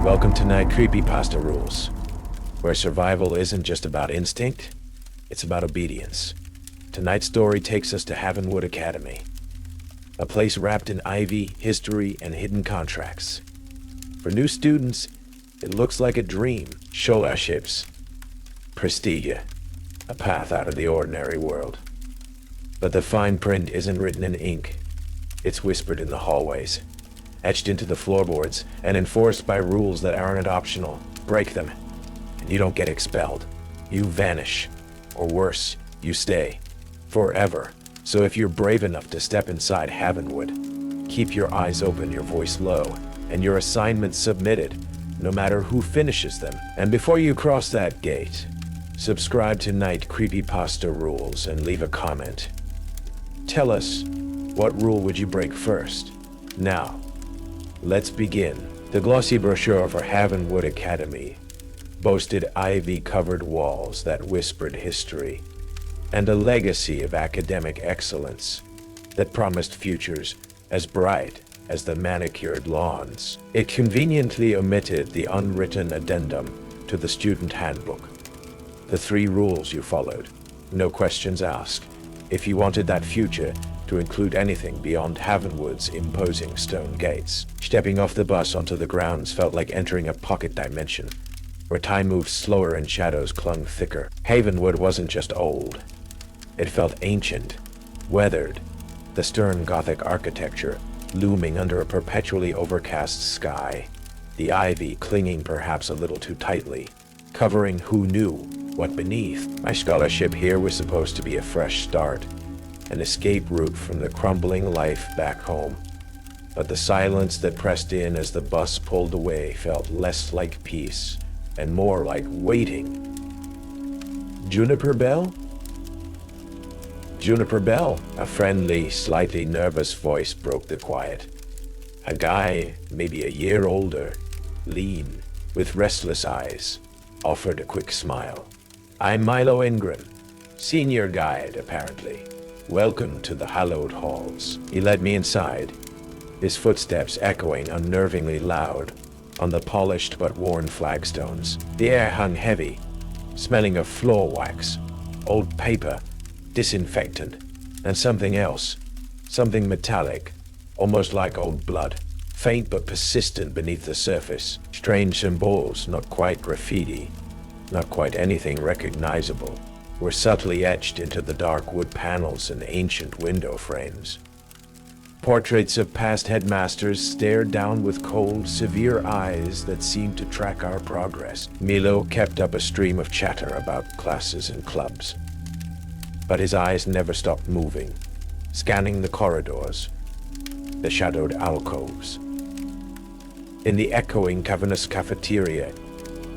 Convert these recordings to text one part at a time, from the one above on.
Welcome to Night Creepypasta Rules, where survival isn't just about instinct, it's about obedience. Tonight's story takes us to Havenwood Academy, a place wrapped in ivy, history, and hidden contracts. For new students, it looks like a dream. Scholarships, prestige, a path out of the ordinary world. But the fine print isn't written in ink. It's whispered in the hallways, etched into the floorboards, and enforced by rules that aren't optional. Break them, and you don't get expelled. You vanish. Or worse, you stay. Forever. So if you're brave enough to step inside Havenwood, keep your eyes open, your voice low, and your assignments submitted, no matter who finishes them. And before you cross that gate, subscribe to Night Creepypasta Rules and leave a comment. Tell us, what rule would you break first? Now, let's begin. The glossy brochure for Havenwood Academy boasted ivy-covered walls that whispered history, and a legacy of academic excellence that promised futures as bright as the manicured lawns. It conveniently omitted the unwritten addendum to the student handbook. The 3 rules you followed, no questions asked, if you wanted that future to include anything beyond Havenwood's imposing stone gates. Stepping off the bus onto the grounds felt like entering a pocket dimension, where time moved slower and shadows clung thicker. Havenwood wasn't just old. It felt ancient, weathered, the stern Gothic architecture looming under a perpetually overcast sky, the ivy clinging perhaps a little too tightly, covering who knew what beneath. My scholarship here was supposed to be a fresh start, an escape route from the crumbling life back home. But the silence that pressed in as the bus pulled away felt less like peace and more like waiting. Juniper Bell? Juniper Bell, a friendly, slightly nervous voice broke the quiet. A guy, maybe a year older, lean, with restless eyes, offered a quick smile. I'm Milo Ingram, senior guide, apparently. Welcome to the hallowed halls. He led me inside, his footsteps echoing unnervingly loud on the polished but worn flagstones. The air hung heavy, smelling of floor wax, old paper, disinfectant, and something else, something metallic, almost like old blood, faint but persistent beneath the surface. Strange symbols, not quite graffiti, not quite anything recognizable, were subtly etched into the dark wood panels and ancient window frames. Portraits of past headmasters stared down with cold, severe eyes that seemed to track our progress. Milo kept up a stream of chatter about classes and clubs, but his eyes never stopped moving, scanning the corridors, the shadowed alcoves. In the echoing cavernous cafeteria,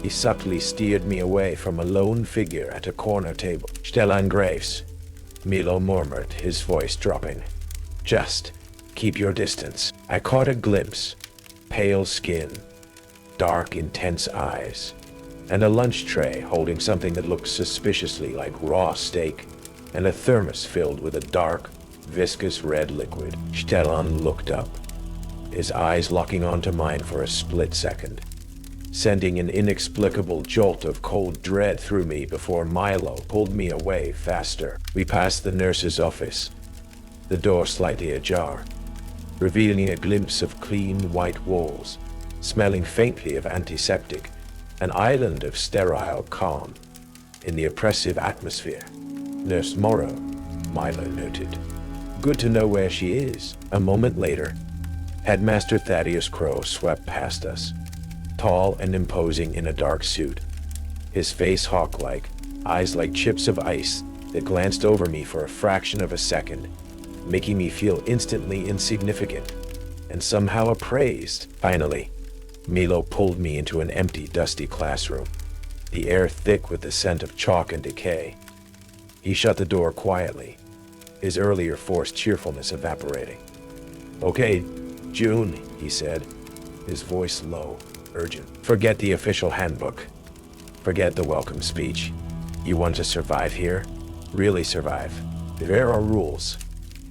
he subtly steered me away from a lone figure at a corner table. Stellan Graves, Milo murmured, his voice dropping. Just keep your distance. I caught a glimpse, pale skin, dark, intense eyes, and a lunch tray holding something that looked suspiciously like raw steak, and a thermos filled with a dark, viscous red liquid. Stellan looked up, his eyes locking onto mine for a split second, sending an inexplicable jolt of cold dread through me before Milo pulled me away faster. We passed the nurse's office, the door slightly ajar, revealing a glimpse of clean white walls, smelling faintly of antiseptic, an island of sterile calm in the oppressive atmosphere. Nurse Morrow, Milo noted. Good to know where she is. A moment later, Headmaster Thaddeus Crow swept past us, tall and imposing in a dark suit, his face hawk-like, eyes like chips of ice that glanced over me for a fraction of a second, making me feel instantly insignificant and somehow appraised. Finally, Milo pulled me into an empty, dusty classroom, the air thick with the scent of chalk and decay. He shut the door quietly, his earlier forced cheerfulness evaporating. Okay, June, he said, his voice low, urgent. Forget the official handbook. Forget the welcome speech. You want to survive here? Really survive. There are rules.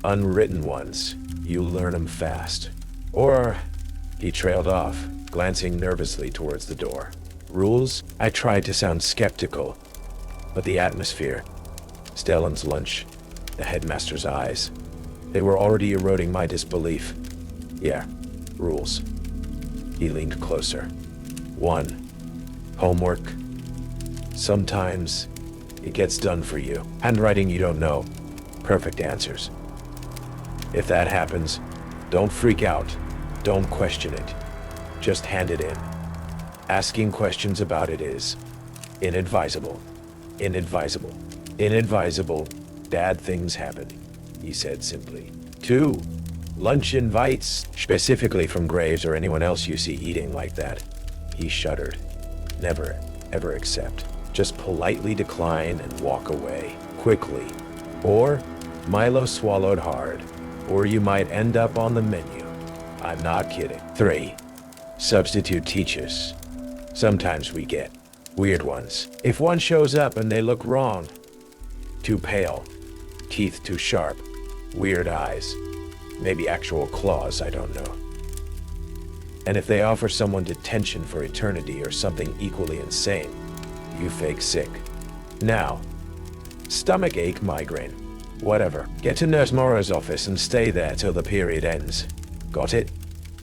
Unwritten ones. You learn them fast. Or, he trailed off, glancing nervously towards the door. Rules? I tried to sound skeptical, but the atmosphere, Stellan's lunch, the headmaster's eyes, they were already eroding my disbelief. Yeah, rules. He leaned closer. 1. Homework. Sometimes it gets done for you. Handwriting you don't know. Perfect answers. If that happens, don't freak out. Don't question it. Just hand it in. Asking questions about it is inadvisable. Inadvisable. Inadvisable. Bad things happen, he said simply. 2. Lunch invites, specifically from Graves or anyone else you see eating like that. He shuddered. Never, ever accept. Just politely decline and walk away, quickly. Or, Milo swallowed hard, or you might end up on the menu. I'm not kidding. 3. Substitute teachers. Sometimes we get weird ones. If one shows up and they look wrong, too pale, teeth too sharp, weird eyes, maybe actual claws, I don't know. And if they offer someone detention for eternity or something equally insane, you fake sick. Now, stomach ache, migraine, whatever. Get to Nurse Morrow's office and stay there till the period ends. Got it?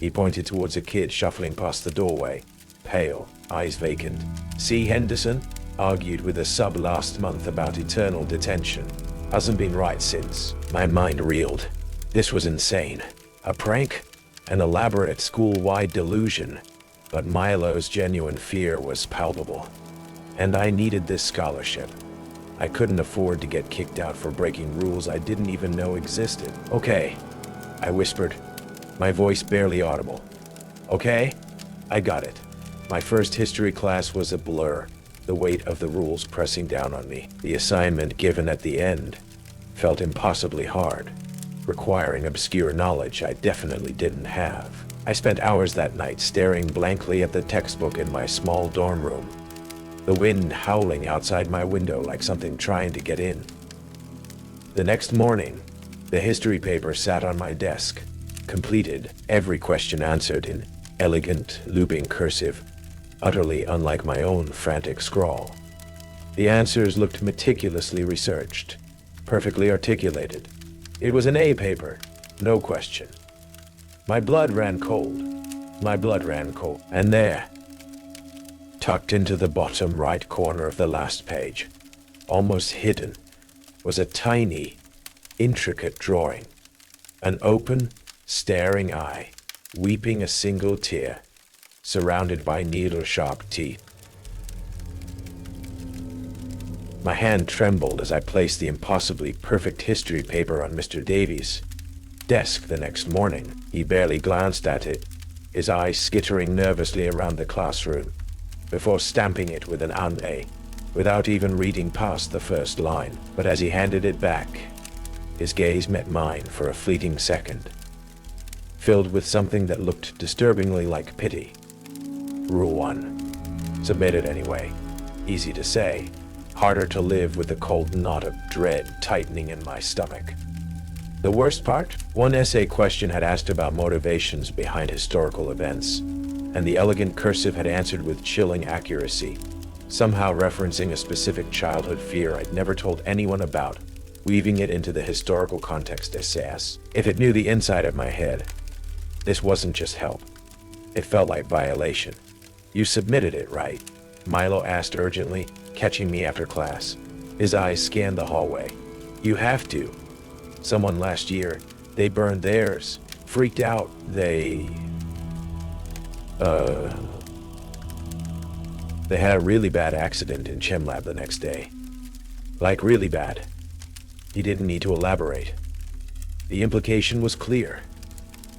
He pointed towards a kid shuffling past the doorway, pale, eyes vacant. See, Henderson argued with a sub last month about eternal detention. Hasn't been right since. My mind reeled. This was insane. A prank? An elaborate school-wide delusion. But Milo's genuine fear was palpable. And I needed this scholarship. I couldn't afford to get kicked out for breaking rules I didn't even know existed. Okay, I whispered, my voice barely audible. Okay, I got it. My first history class was a blur, the weight of the rules pressing down on me. The assignment given at the end felt impossibly hard, requiring obscure knowledge I definitely didn't have. I spent hours that night staring blankly at the textbook in my small dorm room, the wind howling outside my window like something trying to get in. The next morning, the history paper sat on my desk, completed, every question answered in elegant, looping cursive, utterly unlike my own frantic scrawl. The answers looked meticulously researched, perfectly articulated. It was an A paper, no question. My blood ran cold. My blood ran cold. And there, tucked into the bottom right corner of the last page, almost hidden, was a tiny, intricate drawing. An open, staring eye, weeping a single tear, surrounded by needle-sharp teeth. My hand trembled as I placed the impossibly perfect history paper on Mr. Davies' desk the next morning. He barely glanced at it, his eyes skittering nervously around the classroom, before stamping it with an "A," without even reading past the first line. But as he handed it back, his gaze met mine for a fleeting second, filled with something that looked disturbingly like pity. Rule 1. Submitted anyway. Easy to say, harder to live with the cold knot of dread tightening in my stomach. The worst part? One essay question had asked about motivations behind historical events, and the elegant cursive had answered with chilling accuracy, somehow referencing a specific childhood fear I'd never told anyone about, weaving it into the historical context essays. If it knew the inside of my head, this wasn't just help. It felt like violation. You submitted it, right? Milo asked urgently, catching me after class. His eyes scanned the hallway. You have to. Someone last year, they burned theirs. Freaked out, they had a really bad accident in Chem Lab the next day. Like really bad. He didn't need to elaborate. The implication was clear.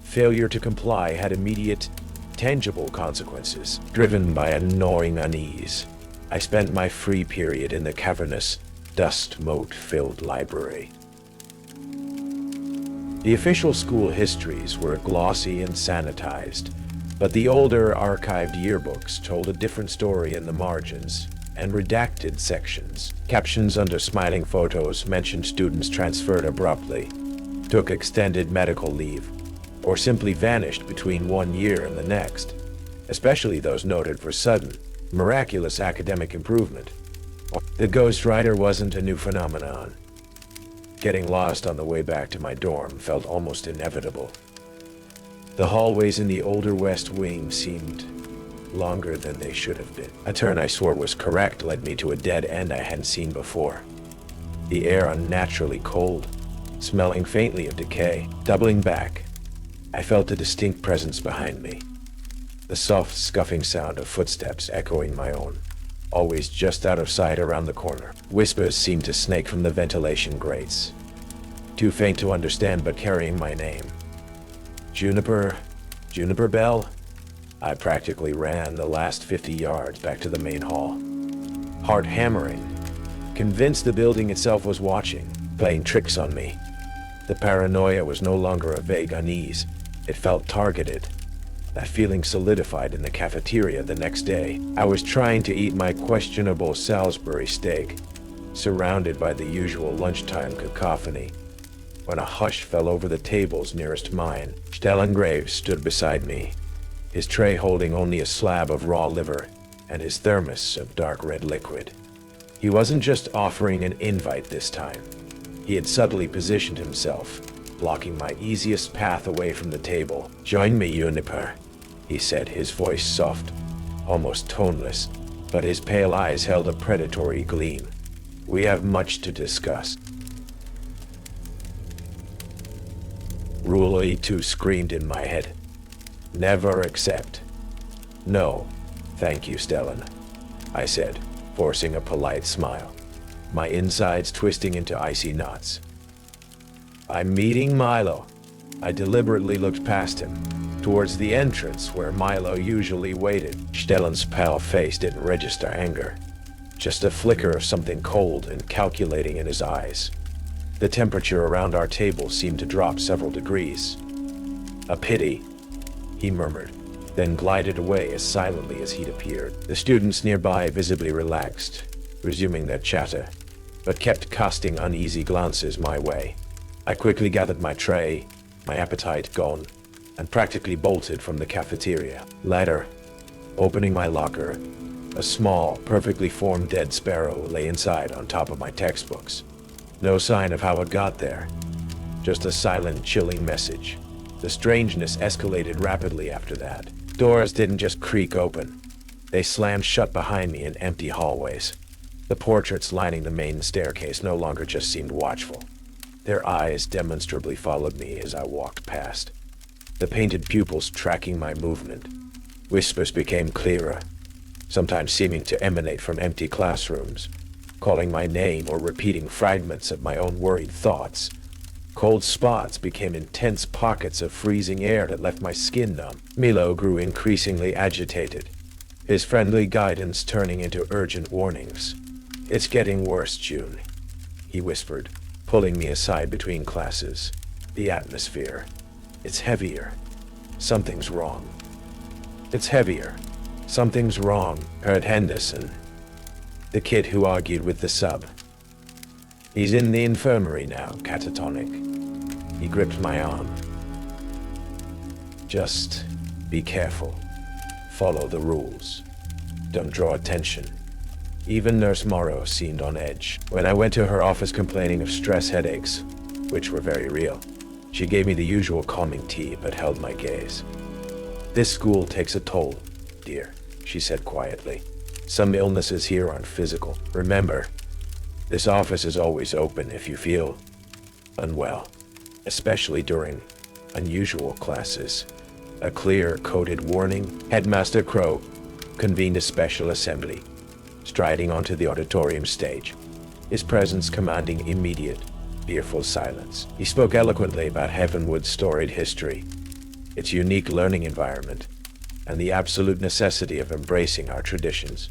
Failure to comply had immediate, tangible consequences, driven by a gnawing unease. I spent my free period in the cavernous, dust-mote-filled library. The official school histories were glossy and sanitized, but the older archived yearbooks told a different story in the margins and redacted sections. Captions under smiling photos mentioned students transferred abruptly, took extended medical leave, or simply vanished between one year and the next. especially those noted for sudden, miraculous academic improvement. The Ghost Rider wasn't a new phenomenon. Getting lost on the way back to my dorm felt almost inevitable. The hallways in the older West Wing seemed longer than they should have been. A turn I swore was correct led me to a dead end I hadn't seen before. The air unnaturally cold, smelling faintly of decay. Doubling back, I felt a distinct presence behind me. The soft, scuffing sound of footsteps echoing my own, always just out of sight around the corner. Whispers seemed to snake from the ventilation grates, too faint to understand but carrying my name. Juniper Bell? I practically ran the last 50 yards back to the main hall. Heart hammering, convinced the building itself was watching, playing tricks on me. The paranoia was no longer a vague unease. It felt targeted. That feeling solidified in the cafeteria the next day. I was trying to eat my questionable Salisbury steak, surrounded by the usual lunchtime cacophony, when a hush fell over the tables nearest mine. Stellan Graves stood beside me, his tray holding only a slab of raw liver and his thermos of dark red liquid. He wasn't just offering an invite this time. He had subtly positioned himself, blocking my easiest path away from the table. "Join me, Juniper," he said, his voice soft, almost toneless, but his pale eyes held a predatory gleam. "We have much to discuss." Rule E2 screamed in my head. "Never accept." "No, thank you, Stellan," I said, forcing a polite smile, my insides twisting into icy knots. "I'm meeting Milo." I deliberately looked past him, towards the entrance where Milo usually waited. Stellan's pale face didn't register anger, just a flicker of something cold and calculating in his eyes. The temperature around our table seemed to drop several degrees. "A pity," he murmured, then glided away as silently as he'd appeared. The students nearby visibly relaxed, resuming their chatter, but kept casting uneasy glances my way. I quickly gathered my tray, my appetite gone, and practically bolted from the cafeteria. Later, opening my locker, a small, perfectly formed dead sparrow lay inside on top of my textbooks. No sign of how it got there, just a silent, chilling message. The strangeness escalated rapidly after that. Doors didn't just creak open. They slammed shut behind me in empty hallways. The portraits lining the main staircase no longer just seemed watchful. Their eyes demonstrably followed me as I walked past, the painted pupils tracking my movement. Whispers became clearer, sometimes seeming to emanate from empty classrooms, calling my name or repeating fragments of my own worried thoughts. Cold spots became intense pockets of freezing air that left my skin numb. Milo grew increasingly agitated, his friendly guidance turning into urgent warnings. "It's getting worse, June," he whispered, pulling me aside between classes. "The atmosphere. It's heavier. Something's wrong." "It's heavier. Something's wrong," heard Henderson, the kid who argued with the sub. "He's in the infirmary now, catatonic." He gripped my arm. "Just be careful. Follow the rules. Don't draw attention." Even Nurse Morrow seemed on edge. When I went to her office complaining of stress headaches, which were very real, she gave me the usual calming tea but held my gaze. "This school takes a toll, dear," she said quietly. "Some illnesses here aren't physical. Remember, this office is always open if you feel unwell, especially during unusual classes." A clear, coded warning. Headmaster Crow convened a special assembly, striding onto the auditorium stage, his presence commanding immediate, fearful silence. He spoke eloquently about Havenwood's storied history, its unique learning environment, and the absolute necessity of embracing our traditions.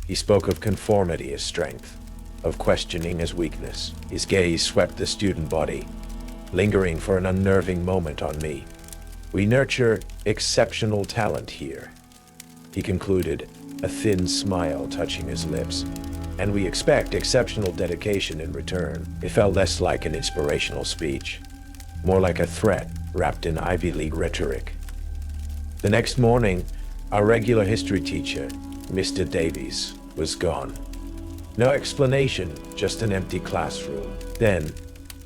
He spoke of conformity as strength, of questioning as weakness. His gaze swept the student body, lingering for an unnerving moment on me. "We nurture exceptional talent here," he concluded, a thin smile touching his lips. "And we expect exceptional dedication in return." It felt less like an inspirational speech, more like a threat wrapped in Ivy League rhetoric. The next morning, Our regular history teacher, Mr. Davies, was gone. No explanation, just an empty classroom. Then,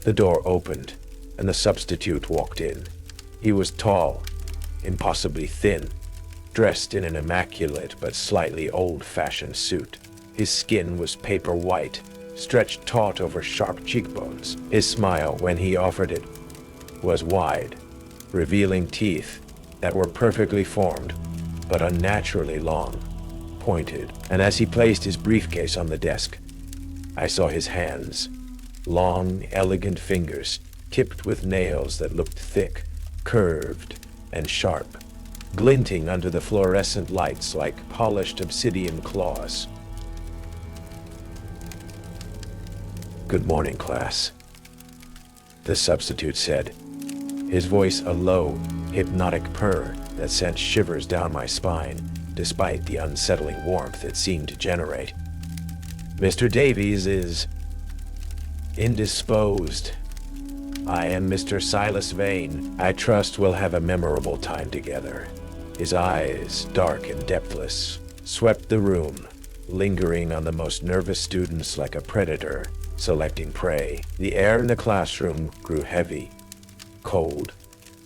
the door opened, and the substitute walked in. He was tall, impossibly thin, dressed in an immaculate but slightly old-fashioned suit. His skin was paper white, stretched taut over sharp cheekbones. His smile, when he offered it, was wide, revealing teeth that were perfectly formed, but unnaturally long, pointed. And as he placed his briefcase on the desk, I saw his hands, long, elegant fingers, tipped with nails that looked thick, curved, and sharp, glinting under the fluorescent lights like polished obsidian claws. "Good morning, class," the substitute said, his voice a low, hypnotic purr that sent shivers down my spine, despite the unsettling warmth it seemed to generate. "Mr. Davies is indisposed. I am Mr. Silas Vane. I trust we'll have a memorable time together." His eyes, dark and depthless, swept the room, lingering on the most nervous students like a predator, selecting prey. The air in the classroom grew heavy, cold,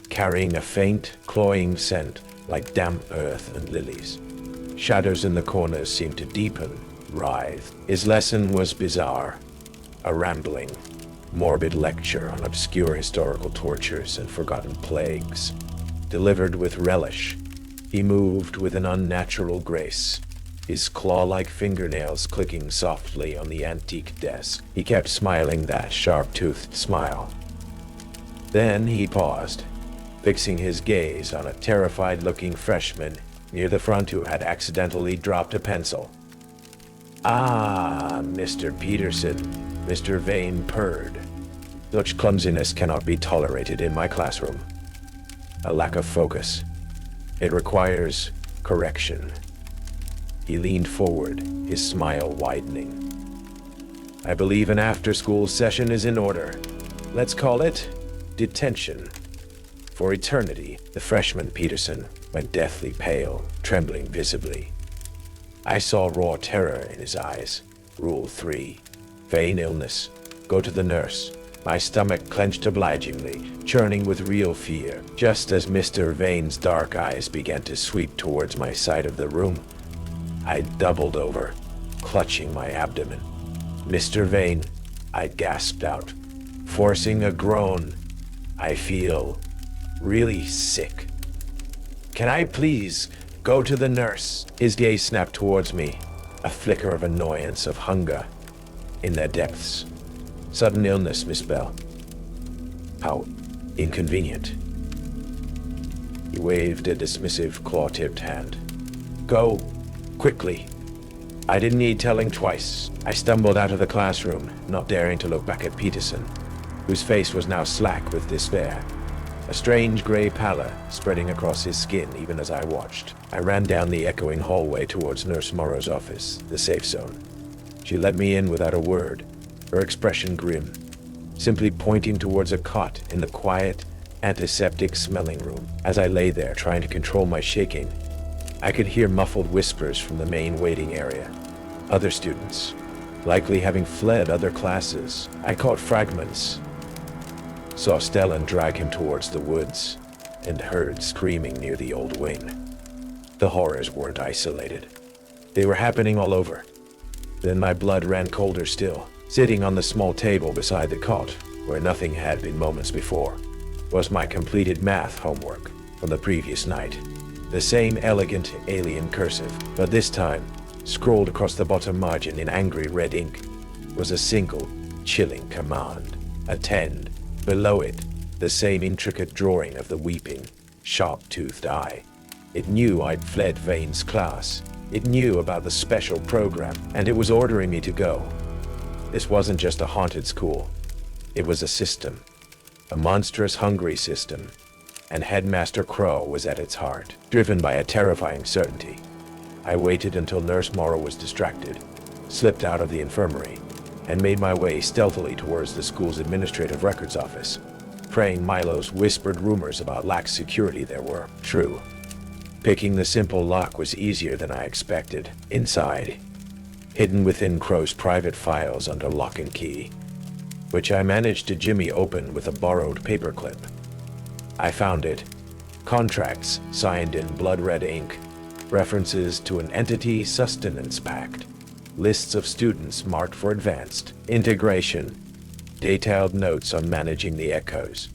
carrying a faint, cloying scent like damp earth and lilies. Shadows in the corners seemed to deepen, writhe. His lesson was bizarre, a rambling, morbid lecture on obscure historical tortures and forgotten plagues. Delivered with relish, he moved with an unnatural grace, his claw-like fingernails clicking softly on the antique desk. He kept smiling that sharp-toothed smile. Then he paused, fixing his gaze on a terrified-looking freshman near the front who had accidentally dropped a pencil. "Ah, Mr. Peterson," Mr. Vane purred. "Such clumsiness cannot be tolerated in my classroom. A lack of focus. It requires correction." He leaned forward, his smile widening. "I believe an after-school session is in order. Let's call it Detention. For eternity." The freshman Peterson went deathly pale, trembling visibly. I saw raw terror in his eyes. Rule 3. Feign illness. Go to the nurse. My stomach clenched obligingly, churning with real fear. Just as Mr. Vane's dark eyes began to sweep towards my side of the room, I doubled over, clutching my abdomen. "Mr. Vane," I gasped out, forcing a groan. "I feel really sick. Can I please go to the nurse?" His gaze snapped towards me, a flicker of annoyance, of hunger in their depths. "Sudden illness, Miss Bell. How inconvenient." He waved a dismissive claw-tipped hand. "Go, quickly." I didn't need telling twice. I stumbled out of the classroom, not daring to look back at Peterson, whose face was now slack with despair, a strange gray pallor spreading across his skin even as I watched. I ran down the echoing hallway towards Nurse Morrow's office, the safe zone. She let me in without a word, her expression grim, simply pointing towards a cot in the quiet, antiseptic smelling room. As I lay there trying to control my shaking, I could hear muffled whispers from the main waiting area. Other students, likely having fled other classes. I caught fragments, saw Stellan drag him towards the woods, and heard screaming near the old wing. The horrors weren't isolated. They were happening all over. Then my blood ran colder still. Sitting on the small table beside the cot, where nothing had been moments before, was my completed math homework from the previous night. The same elegant alien cursive, but this time, scrolled across the bottom margin in angry red ink, was a single, chilling command. Attend. Below it, the same intricate drawing of the weeping, sharp-toothed eye. It knew I'd fled Vane's class. It knew about the special program, and it was ordering me to go. This wasn't just a haunted school. It was a system. A monstrous, hungry system. And Headmaster Crow was at its heart, driven by a terrifying certainty. I waited until Nurse Morrow was distracted, slipped out of the infirmary, and made my way stealthily towards the school's administrative records office, praying Milo's whispered rumors about lax security there were true. Picking the simple lock was easier than I expected. Inside, hidden within Crow's private files under lock and key, which I managed to jimmy open with a borrowed paperclip. I found it. Contracts signed in blood red ink, references to an entity sustenance pact, lists of students marked for advanced integration, detailed notes on managing the echoes,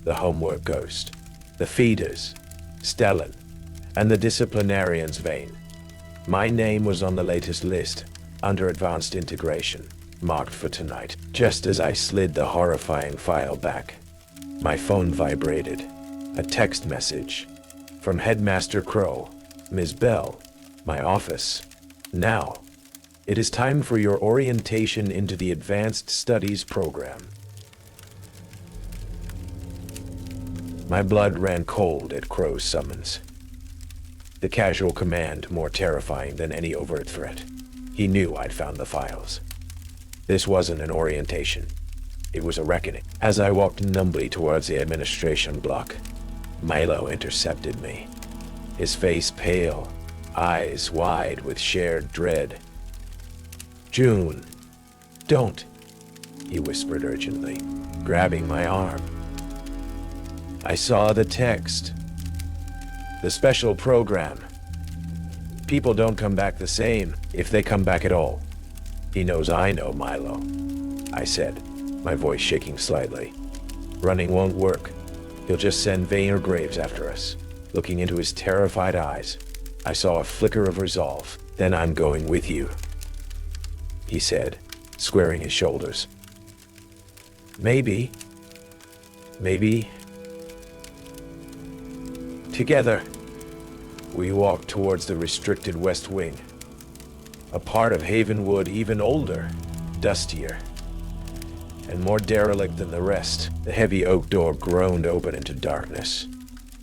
the homework ghost, the feeders, Stellan, and the disciplinarian's vein. My name was on the latest list, under advanced integration, marked for tonight. Just as I slid the horrifying file back, my phone vibrated. A text message from Headmaster Crow. Ms. Bell, my office. Now, it is time for your orientation into the Advanced Studies program. My blood ran cold at Crow's summons. The casual command more terrifying than any overt threat. He knew I'd found the files. This wasn't an orientation. It was a reckoning. As I walked numbly towards the administration block, Milo intercepted me, his face pale, eyes wide with shared dread. "June, don't," he whispered urgently, grabbing my arm. I saw the text. The special program. People don't come back the same, if they come back at all. He knows I know, Milo, I said, my voice shaking slightly. Running won't work. He'll just send Vane or Graves after us. Looking into his terrified eyes, I saw a flicker of resolve. "Then I'm going with you," he said, squaring his shoulders. Maybe. Together, we walked towards the restricted West Wing, a part of Havenwood even older, dustier, and more derelict than the rest. The heavy oak door groaned open into darkness,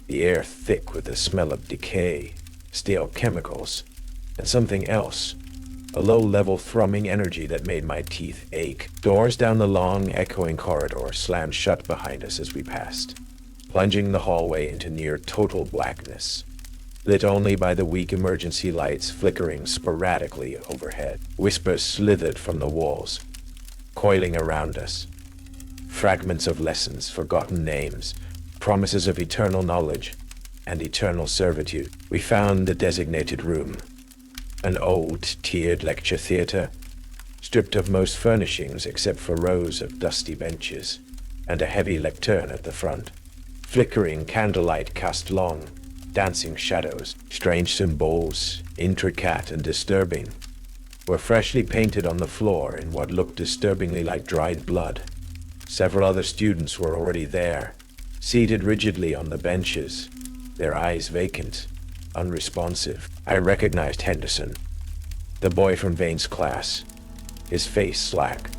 the air thick with the smell of decay, stale chemicals, and something else, a low-level thrumming energy that made my teeth ache. Doors down the long, echoing corridor slammed shut behind us as we passed, plunging the hallway into near total blackness, lit only by the weak emergency lights flickering sporadically overhead. Whispers slithered from the walls, coiling around us. Fragments of lessons, forgotten names, promises of eternal knowledge and eternal servitude. We found the designated room, an old, tiered lecture theater, stripped of most furnishings except for rows of dusty benches and a heavy lectern at the front. Flickering candlelight cast long, dancing shadows, strange symbols, intricate and disturbing, were freshly painted on the floor in what looked disturbingly like dried blood. Several other students were already there, seated rigidly on the benches, their eyes vacant, unresponsive. I recognized Henderson, the boy from Vane's class, his face slack,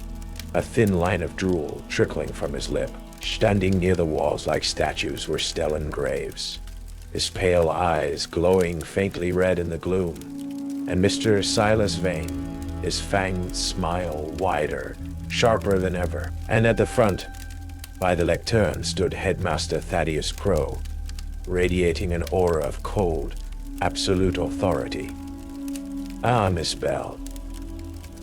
a thin line of drool trickling from his lip. Standing near the walls like statues were Stellan Graves, his pale eyes glowing faintly red in the gloom, and Mr. Silas Vane, his fanged smile wider, sharper than ever. And at the front, by the lectern, stood Headmaster Thaddeus Crow, radiating an aura of cold, absolute authority. "Ah, Miss Bell."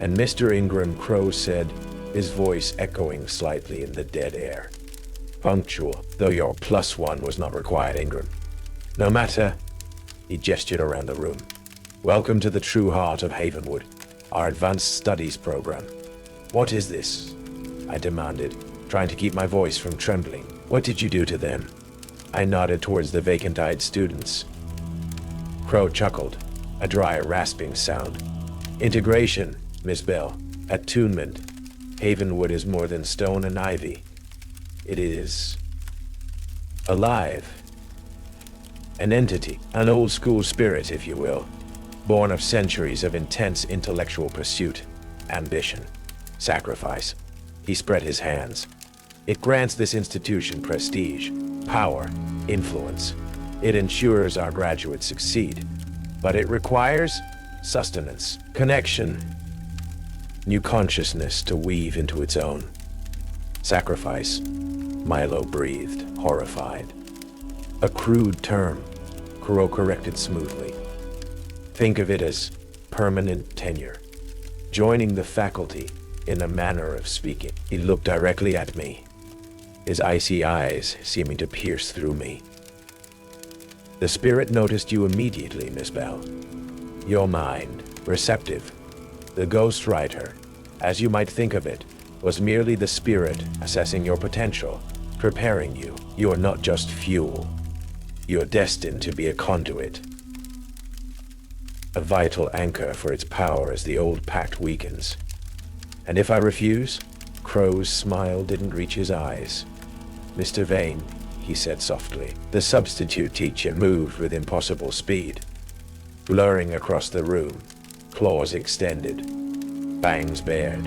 And Mr. Ingram, Crow said, his voice echoing slightly in the dead air. "Punctual, though your +1 was not required, Ingram. No matter," he gestured around the room. "Welcome to the true heart of Havenwood, our advanced studies program." "What is this?" I demanded, trying to keep my voice from trembling. "What did you do to them?" I nodded towards the vacant-eyed students. Crow chuckled, a dry, rasping sound. "Integration, Miss Bell. Attunement. Havenwood is more than stone and ivy. It is alive. An entity, an old-school spirit, if you will, born of centuries of intense intellectual pursuit, ambition, sacrifice." He spread his hands. "It grants this institution prestige, power, influence. It ensures our graduates succeed. But it requires sustenance, connection, new consciousness to weave into its own. Sacrifice," Milo breathed, horrified. "A crude term," Crow corrected smoothly. Think of it as permanent tenure. Joining the faculty, in a manner of speaking. He looked directly at me, his icy eyes seeming to pierce through me. The spirit noticed you immediately, Miss Bell. Your mind, receptive. The ghostwriter, as you might think of it, was merely the spirit assessing your potential, preparing you. You are not just fuel. You are destined to be a conduit. A vital anchor for its power as the old pact weakens. And if I refuse? Crow's smile didn't reach his eyes. Mr. Vane, he said softly. The substitute teacher moved with impossible speed, blurring across the room, claws extended, fangs bared,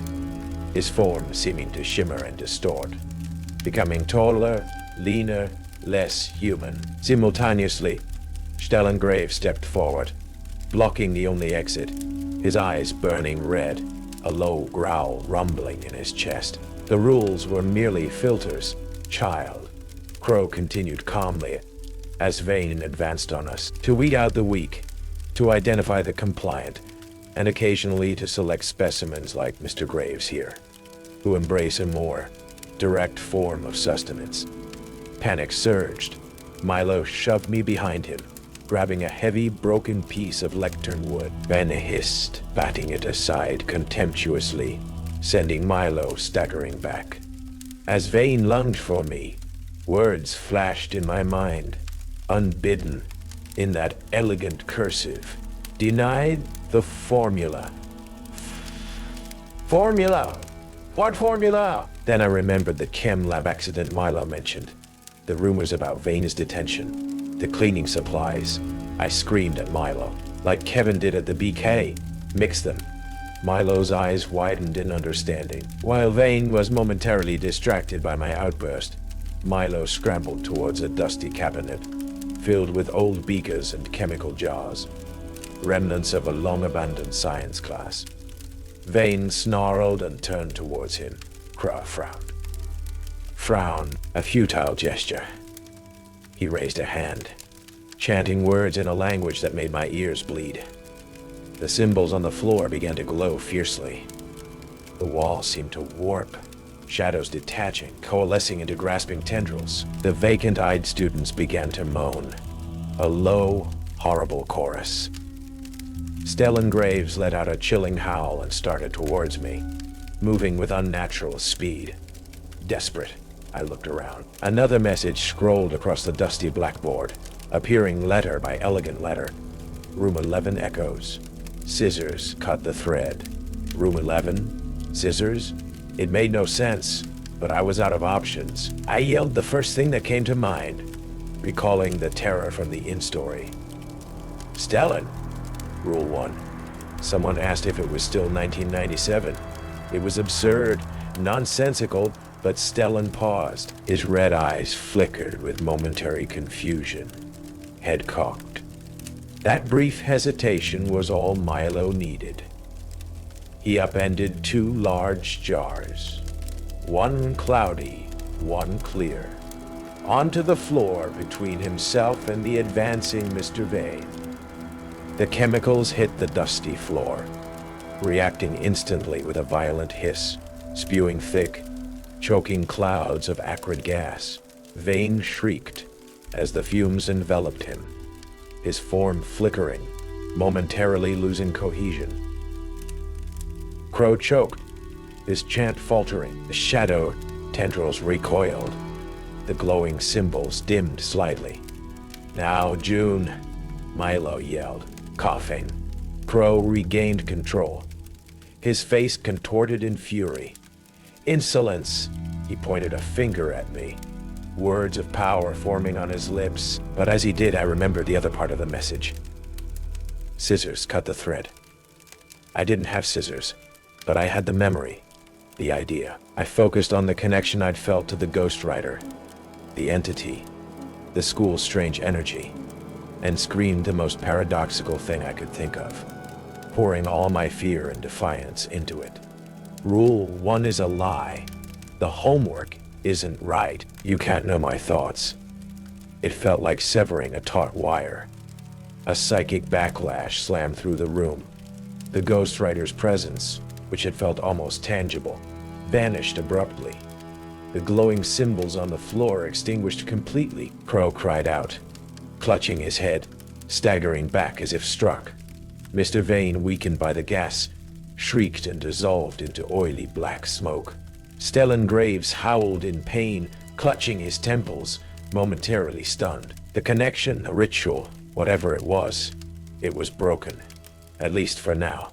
his form seeming to shimmer and distort, becoming taller, leaner, less human. Simultaneously, Stellengrave stepped forward, blocking the only exit, his eyes burning red, a low growl rumbling in his chest. The rules were merely filters, child. Crow continued calmly as Vane advanced on us, to weed out the weak, to identify the compliant, and occasionally to select specimens like Mr. Graves here, who embrace a more direct form of sustenance. Panic surged. Milo shoved me behind him, grabbing a heavy, broken piece of lectern wood. Van hissed, batting it aside contemptuously, sending Milo staggering back. As Vane lunged for me, words flashed in my mind, unbidden, in that elegant cursive. Denied the formula. Formula! What formula? Then I remembered the chem lab accident Milo mentioned. The rumors about Vane's detention. The cleaning supplies. I screamed at Milo, like Kevin did at the BK. Mix them. Milo's eyes widened in understanding. While Vane was momentarily distracted by my outburst, Milo scrambled towards a dusty cabinet, filled with old beakers and chemical jars, remnants of a long-abandoned science class. Vane snarled and turned towards him. Crow frowned. Frown, a futile gesture. He raised a hand, chanting words in a language that made my ears bleed. The symbols on the floor began to glow fiercely. The walls seemed to warp, shadows detaching, coalescing into grasping tendrils. The vacant-eyed students began to moan, a low, horrible chorus. Stellengraves let out a chilling howl and started towards me, moving with unnatural speed. Desperate, I looked around. Another message scrolled across the dusty blackboard, appearing letter by elegant letter. Room 11 echoes. Scissors cut the thread. Room 11? Scissors? It made no sense, but I was out of options. I yelled the first thing that came to mind, recalling the terror from the in-story. Stellan! Rule 1. Someone asked if it was still 1997. It was absurd, nonsensical, but Stellan paused. His red eyes flickered with momentary confusion. Head cocked. That brief hesitation was all Milo needed. He upended 2 large jars, one cloudy, one clear, onto the floor between himself and the advancing Mr. Vane. The chemicals hit the dusty floor, reacting instantly with a violent hiss, spewing thick, choking clouds of acrid gas. Vane shrieked as the fumes enveloped him, his form flickering, momentarily losing cohesion. Crow choked, his chant faltering. The shadow tendrils recoiled, the glowing symbols dimmed slightly. Now, June, Milo yelled, coughing. Crow regained control, his face contorted in fury. Insolence! He pointed a finger at me, words of power forming on his lips. But as he did, I remembered the other part of the message. Scissors cut the thread. I didn't have scissors, but I had the memory, the idea. I focused on the connection I'd felt to the ghostwriter, the entity, the school's strange energy, and screamed the most paradoxical thing I could think of, pouring all my fear and defiance into it. Rule 1 is a lie. The homework isn't right. You can't know my thoughts. It felt like severing a taut wire, A psychic backlash slammed through the room. The Ghost Rider's presence, which had felt almost tangible, vanished abruptly. The glowing symbols on the floor extinguished completely. Crow cried out, clutching his head, staggering back as if struck. Mr. Vane, weakened by the gas, shrieked and dissolved into oily black smoke. Stellan Graves howled in pain, clutching his temples, momentarily stunned. The connection, the ritual, whatever it was broken. At least for now.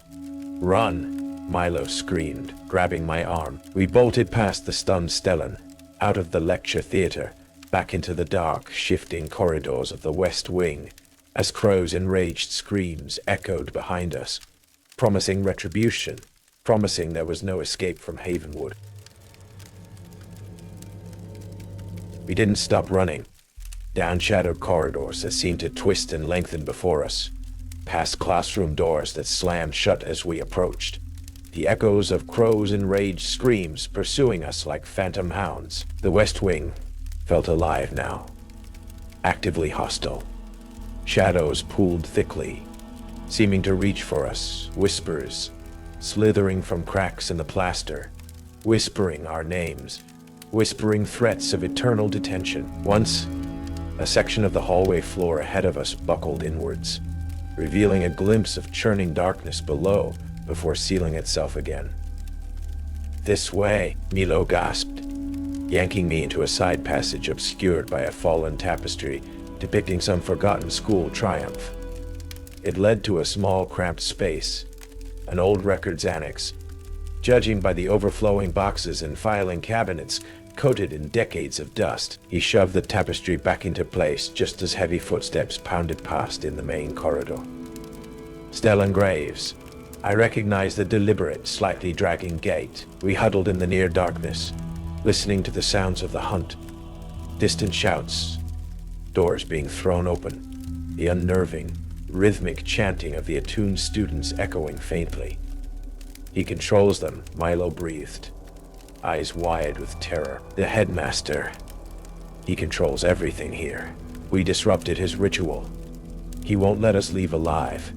"Run!" Milo screamed, grabbing my arm. We bolted past the stunned Stellan, out of the lecture theater, back into the dark, shifting corridors of the West Wing, as Crow's enraged screams echoed behind us, promising retribution, promising there was no escape from Havenwood. We didn't stop running, down shadowed corridors that seemed to twist and lengthen before us, past classroom doors that slammed shut as we approached, the echoes of Crow's enraged screams pursuing us like phantom hounds. The West Wing felt alive now, actively hostile. Shadows pooled thickly, seeming to reach for us, whispers slithering from cracks in the plaster, whispering our names, whispering threats of eternal detention. Once, a section of the hallway floor ahead of us buckled inwards, revealing a glimpse of churning darkness below before sealing itself again. "This way," Milo gasped, yanking me into a side passage obscured by a fallen tapestry depicting some forgotten school triumph. It led to a small, cramped space, an old records annex, judging by the overflowing boxes and filing cabinets coated in decades of dust. He shoved the tapestry back into place just as heavy footsteps pounded past in the main corridor. Stellan Graves. I recognized the deliberate, slightly dragging gait. We huddled in the near darkness, listening to the sounds of the hunt. Distant shouts, doors being thrown open, the unnerving, rhythmic chanting of the attuned students echoing faintly. "He controls them," Milo breathed, eyes wide with terror. "The headmaster. He controls everything here. We disrupted his ritual. He won't let us leave alive."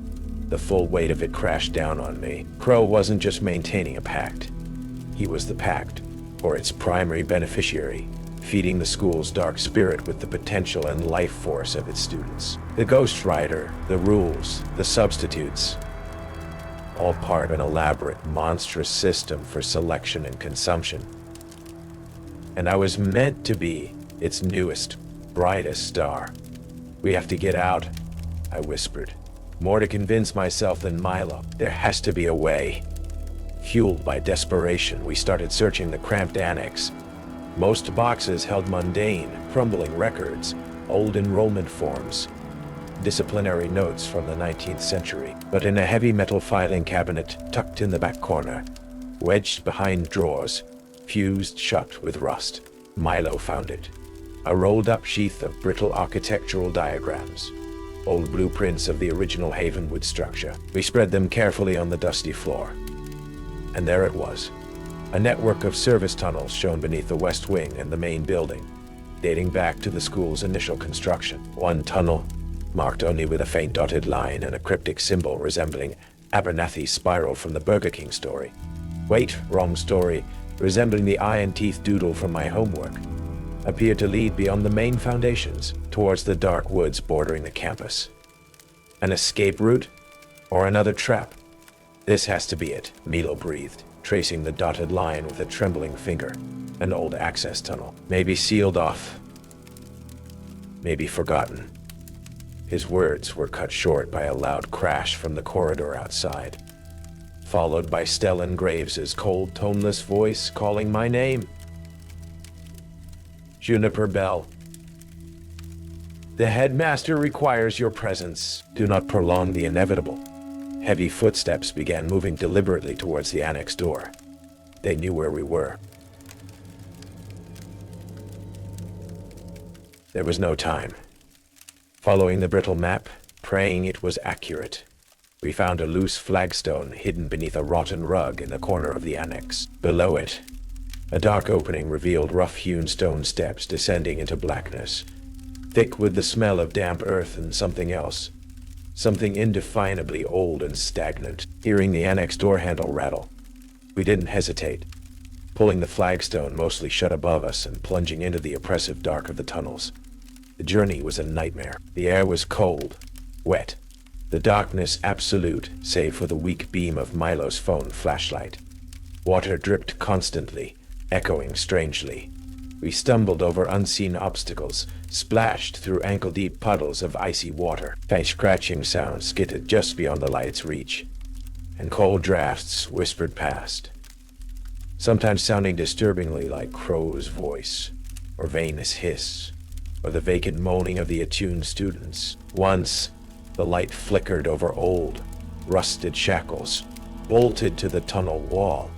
The full weight of it crashed down on me. Crow wasn't just maintaining a pact. He was the pact, or its primary beneficiary, feeding the school's dark spirit with the potential and life force of its students. The Ghost Rider, the rules, the substitutes, all part of an elaborate, monstrous system for selection and consumption. And I was meant to be its newest, brightest star. "We have to get out," I whispered, more to convince myself than Milo. There has to be a way. Fueled by desperation, we started searching the cramped annex. Most boxes held mundane, crumbling records, old enrollment forms, disciplinary notes from the 19th century. But in a heavy metal filing cabinet tucked in the back corner, wedged behind drawers, fused shut with rust, Milo found it. A rolled-up sheath of brittle architectural diagrams, old blueprints of the original Havenwood structure. We spread them carefully on the dusty floor. And there it was. A network of service tunnels shown beneath the West Wing and the main building, dating back to the school's initial construction. One tunnel, marked only with a faint dotted line and a cryptic symbol resembling Abernathy's spiral from the Burger King story. Wait, wrong story, resembling the eye and teeth doodle from my homework, appeared to lead beyond the main foundations, towards the dark woods bordering the campus. An escape route? Or another trap? "This has to be it," Milo breathed, tracing the dotted line with a trembling finger. An old access tunnel, maybe sealed off, maybe forgotten. His words were cut short by a loud crash from the corridor outside, followed by Stellan Graves's cold, toneless voice calling my name. "Juniper Bell. The headmaster requires your presence. Do not prolong the inevitable." Heavy footsteps began moving deliberately towards the annex door. They knew where we were. There was no time. Following the brittle map, praying it was accurate, we found a loose flagstone hidden beneath a rotten rug in the corner of the annex. Below it, a dark opening revealed rough-hewn stone steps descending into blackness, thick with the smell of damp earth and something else. Something indefinably old and stagnant. Hearing the annex door handle rattle, we didn't hesitate, pulling the flagstone mostly shut above us and plunging into the oppressive dark of the tunnels. The journey was a nightmare. The air was cold, wet, the darkness absolute, save for the weak beam of Milo's phone flashlight. Water dripped constantly, echoing strangely. We stumbled over unseen obstacles, splashed through ankle-deep puddles of icy water. Faint scratching sounds skidded just beyond the light's reach, and cold drafts whispered past, sometimes sounding disturbingly like Crow's voice, or Vane's hiss, or the vacant moaning of the attuned students. Once, the light flickered over old, rusted shackles, bolted to the tunnel wall,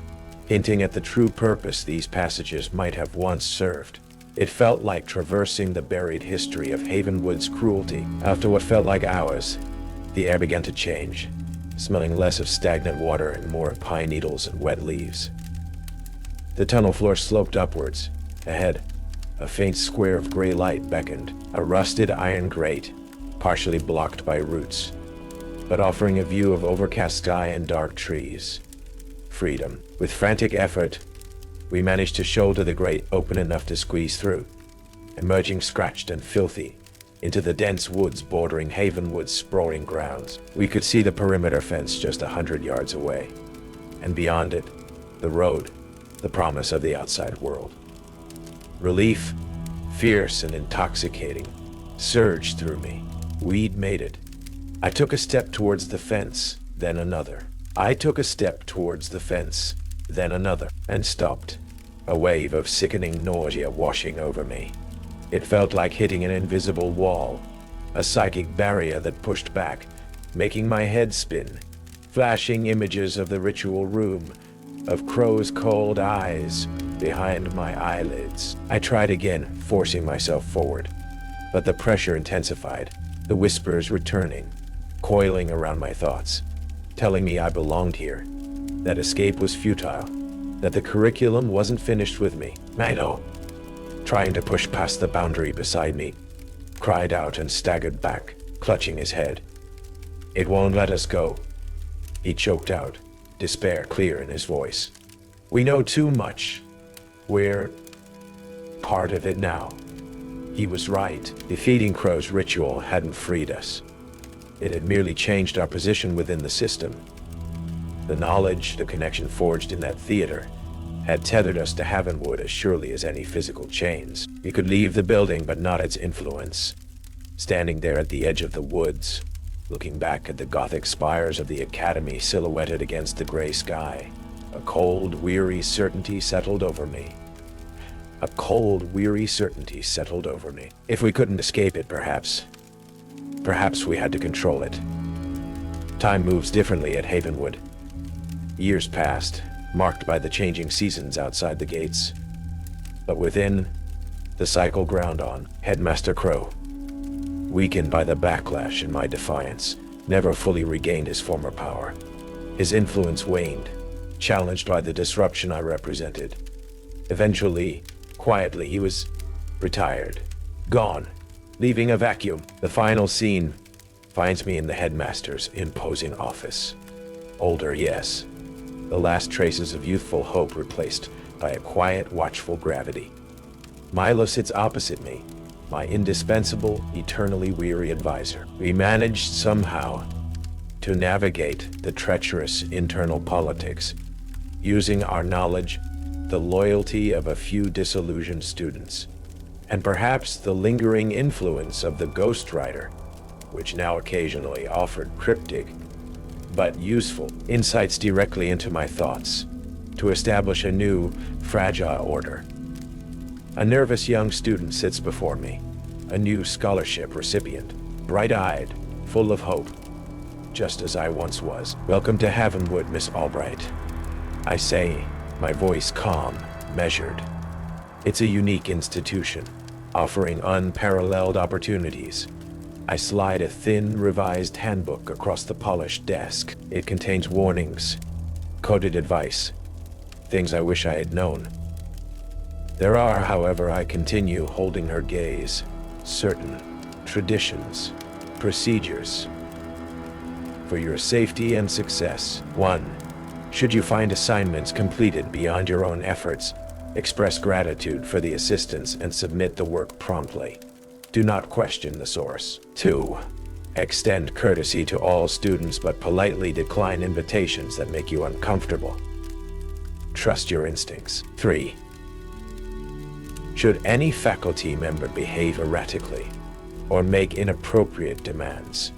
hinting at the true purpose these passages might have once served. It felt like traversing the buried history of Havenwood's cruelty. After what felt like hours, the air began to change, smelling less of stagnant water and more of pine needles and wet leaves. The tunnel floor sloped upwards. Ahead, a faint square of gray light beckoned, a rusted iron grate, partially blocked by roots, but offering a view of overcast sky and dark trees. Freedom. With frantic effort, we managed to shoulder the grate open enough to squeeze through, emerging scratched and filthy into the dense woods bordering Havenwood's sprawling grounds. We could see the perimeter fence just 100 yards away, and beyond it, the road, the promise of the outside world. Relief, fierce and intoxicating, surged through me. We'd made it. I took a step towards the fence, then another. I took a step towards the fence, then another, and stopped, a wave of sickening nausea washing over me. It felt like hitting an invisible wall, a psychic barrier that pushed back, making my head spin, flashing images of the ritual room, of Crow's cold eyes behind my eyelids. I tried again, forcing myself forward, but the pressure intensified, the whispers returning, coiling around my thoughts, telling me I belonged here, that escape was futile, that the curriculum wasn't finished with me. Milo, trying to push past the boundary beside me, cried out and staggered back, clutching his head. It won't let us go, he choked out, despair clear in his voice. We know too much. We're part of it now. He was right. Defeating Crow's ritual hadn't freed us. It had merely changed our position within the system. The knowledge, the connection forged in that theater, had tethered us to Havenwood as surely as any physical chains. We could leave the building, but not its influence. Standing there at the edge of the woods, looking back at the Gothic spires of the Academy silhouetted against the gray sky, a cold, weary certainty settled over me. A cold, weary certainty settled over me. If we couldn't escape it, perhaps we had to control it. Time moves differently at Havenwood. Years passed, marked by the changing seasons outside the gates. But within, the cycle ground on. Headmaster Crow, weakened by the backlash and my defiance, never fully regained his former power. His influence waned, challenged by the disruption I represented. Eventually, quietly, he was retired, gone, leaving a vacuum. The final scene finds me in the headmaster's imposing office. Older, yes. The last traces of youthful hope replaced by a quiet, watchful gravity. Milo sits opposite me, my indispensable, eternally weary advisor. We managed somehow to navigate the treacherous internal politics, using our knowledge, the loyalty of a few disillusioned students, and perhaps the lingering influence of the ghostwriter, which now occasionally offered cryptic but useful insights directly into my thoughts, to establish a new, fragile order. A nervous young student sits before me, a new scholarship recipient, bright-eyed, full of hope, just as I once was. Welcome to Havenwood, Miss Albright, I say, my voice calm, measured. It's a unique institution, offering unparalleled opportunities. I slide a thin, revised handbook across the polished desk. It contains warnings, coded advice, things I wish I had known. There are, however, I continue holding her gaze, certain traditions, procedures, for your safety and success. 1. Should you find assignments completed beyond your own efforts, express gratitude for the assistance and submit the work promptly. Do not question the source. 2. Extend courtesy to all students but politely decline invitations that make you uncomfortable. Trust your instincts. 3. Should any faculty member behave erratically or make inappropriate demands,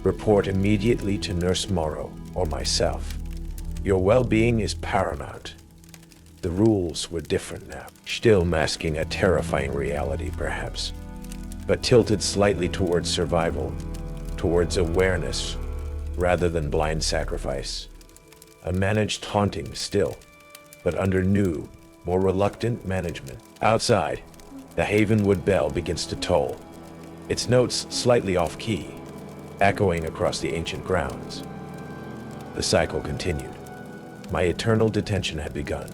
report immediately to Nurse Morrow or myself. Your well-being is paramount. The rules were different now, still masking a terrifying reality perhaps, but tilted slightly towards survival, towards awareness, rather than blind sacrifice. A managed haunting still, but under new, more reluctant management. Outside, the Havenwood bell begins to toll, its notes slightly off-key, echoing across the ancient grounds. The cycle continued. My eternal detention had begun.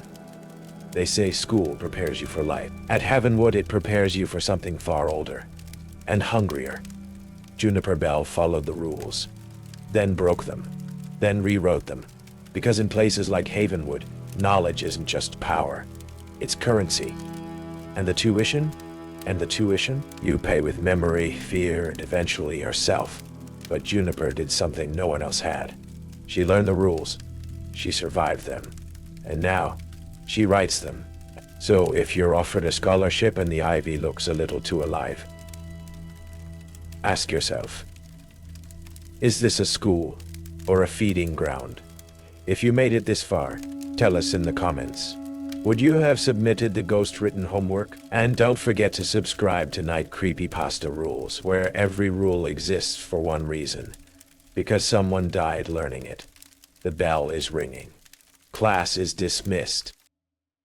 They say school prepares you for life. At Havenwood, it prepares you for something far older and hungrier. Juniper Bell followed the rules, then broke them, then rewrote them, because in places like Havenwood, knowledge isn't just power, it's currency. And the tuition? You pay with memory, fear, and eventually yourself. But Juniper did something no one else had. She learned the rules, she survived them, and now she writes them. So if you're offered a scholarship and the ivy looks a little too alive, ask yourself, is this a school or a feeding ground? If you made it this far, tell us in the comments. Would you have submitted the ghost-written homework? And don't forget to subscribe to Night Creepypasta Rules, where every rule exists for one reason. Because someone died learning it. The bell is ringing. Class is dismissed.